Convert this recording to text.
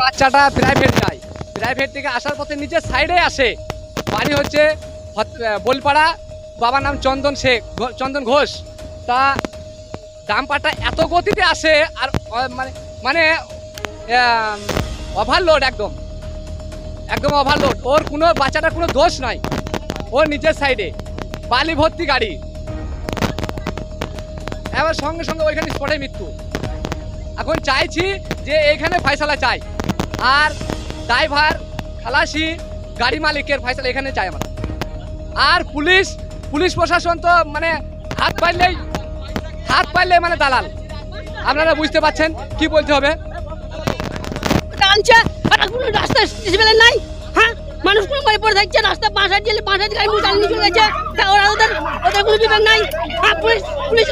বাচ্চাটা প্রাইভেট যায়, প্রাইভেট থেকে আসার পথে নিজের সাইডে আসে, বাড়ি হচ্ছে বোলপাড়া, বাবার নাম চন্দন ঘোষ। তা ডাম্পারটা এত গতিতে আসে আর মানে মানে ওভারলোড, একদম ওভারলোড। ওর কোনো বাচ্চাটার কোনো দোষ নাই, ওর নিজের সাইডে বালি ভর্তি গাড়ি, এবার সঙ্গে সঙ্গে ওইখানে স্পটে মৃত্যু। এখন চাইছি যে এইখানে ফয়সালা চাই, আর ড্রাইভার খালাসি গাড়ি মালিকের ফয়সালা এখানে চাই আমরা। আর পুলিশ প্রশাসন তো মানে হাত পারলে মানে দালাল, আপনারা বুঝতে পারছেন কি বলতে হবে। টানছে আর কোনো রাস্তা সিসিবেলে নাই। হ্যাঁ, মানুষ কোনো করে পড়ে থাকছে, রাস্তা পাঁচ হাজার গাড়ি চালিয়ে চলে গেছে। তা ওদের কোনো বিবেক নাই। হ্যাঁ, পুলিশ